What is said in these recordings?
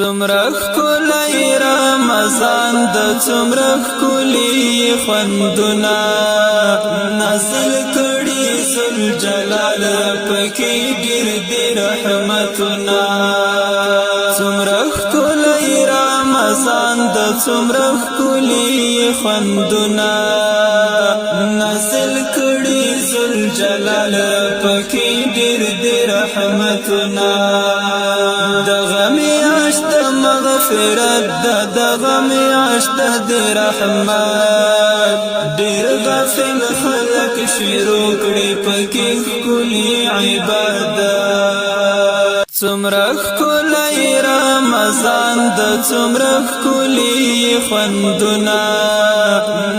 څومره ښکلی رمضان د څومره ښکلي خوندونه نازل کړي ذوالجلال پکې ډېر ډېر رحمتونه څومره ښکلی رمضان د څومره ښکلي خوندونه نازل کړي ذوالجلال پکې ډېر ډېر رحمتونه دغه میاشت مغفرت دغه میاشت د رحمت ډېر غافل خلک شروع کړي پکې ښکلي عبادت څومره ښکلی رمضان د څومره ښکلي خوندونه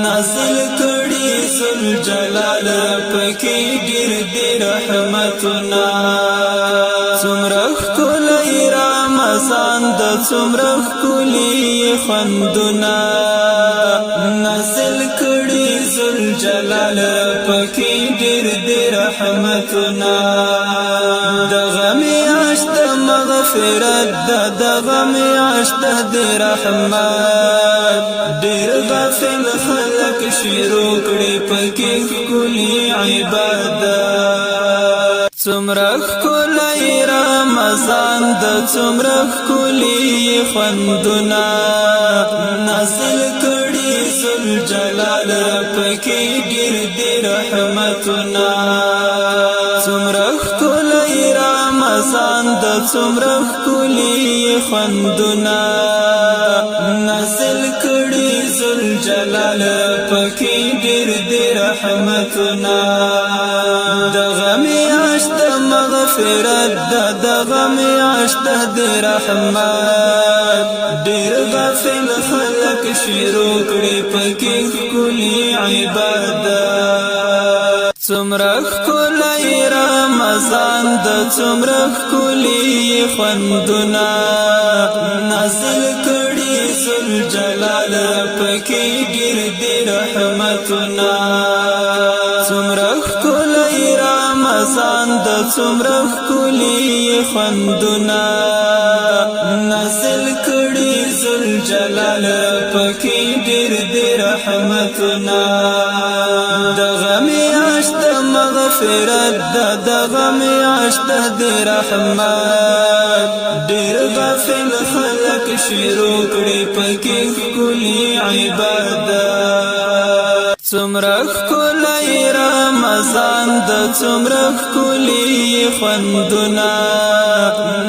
نازل کړي ذوالجلال پکې ډېر ډېر رحمتونه څومره ښکلی رمضان د څومره ښکلي خوندونه نازل کړي ذوالجلال پکې ډېر ډېر رحمتونه دغه میاشت مغفرت دغه میاشت د رحمت ډېر غافل خلک شروع کړي پکې ښکلي عبادت څومره ښکلی رمضان د څومره ښکلي خوندونه نازل کړي ذوالجلال پکې ډېر ډېر رحمتونه څومره ښکلی رمضان د څومره ښکلي خوندونه نازل کړي ذوالجلال پکې ډېر ډېر رحمتونه دغه میاشت مغفرت دغه میاشت د رحمت ډېر غافل خلک شروع کړي پکې ښکلي عبادت څومره ښکلی رمضان د څومره ښکلي خوندونه نازل کړي ذوالجلال پکې ډېر ډېر رحمتونه څومره ښکلی رمضان د څومره ښکلي خوندونه نازل کړي ذوالجلال پکې ډېر ډېر رحمتونه دغه میاشت مغفرت دغه میاشت د رحمت ډېر غافل خلک شروع کړي پکې ښکلي عبادت څومره ښکلی رمضان د څومره ښکلي خوندونه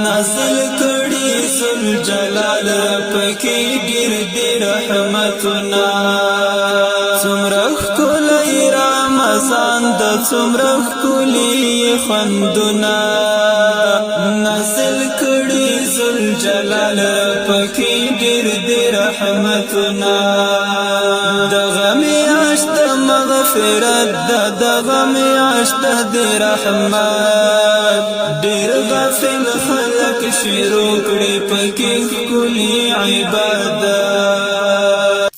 نازل کړي ذوالجلال پکې ډېر ډېر رحمتونه څومره ښکلی رمضان د څومره ښکلي خوندونه نازل کړي ذوالجلال پکې ډېر ډېر رحمتونه دغه میاشت مغفرت دغه میاشت د رحمت ډېر غافل خلک شروع کړي پکې ښکلي عبادت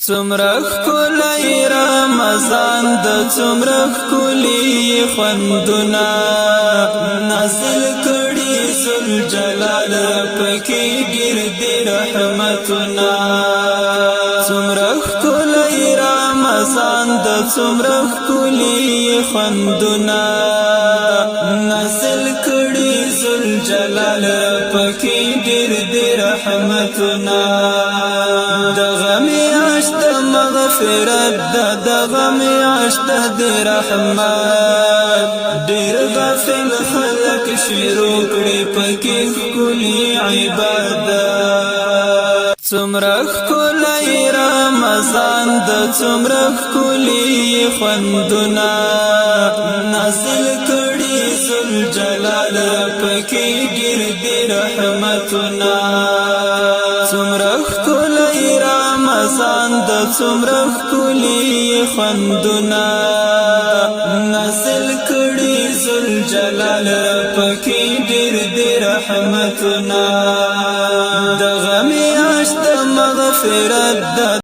څومره ښکلی رمضان د څومره ښکلي خوندونه نازل کړي ذوالجلال پکې ډېر ډېر رحمتونه څومره ښکلی رمضان د څومره ښکلي خوندونه نازل کړي ذوالجلال پکې ډېر ډېر رحمتونه دغه میاشت مغفرت دغه میاشت د رحمت ډېر غافل خلک شروع کړي پکې ښکلي عبادت څومره ښکلی رمضان د څومره ښکلي خوندونه نازل کړي ذوالجلال پکې ډېر ډېر رحمتونه څومره ښکلی رمضان د څومره ښکلي خوندونه نازل کړي ذوالجلال پکې ډېر ډېر رحمتونه دغه میاشت مغفرت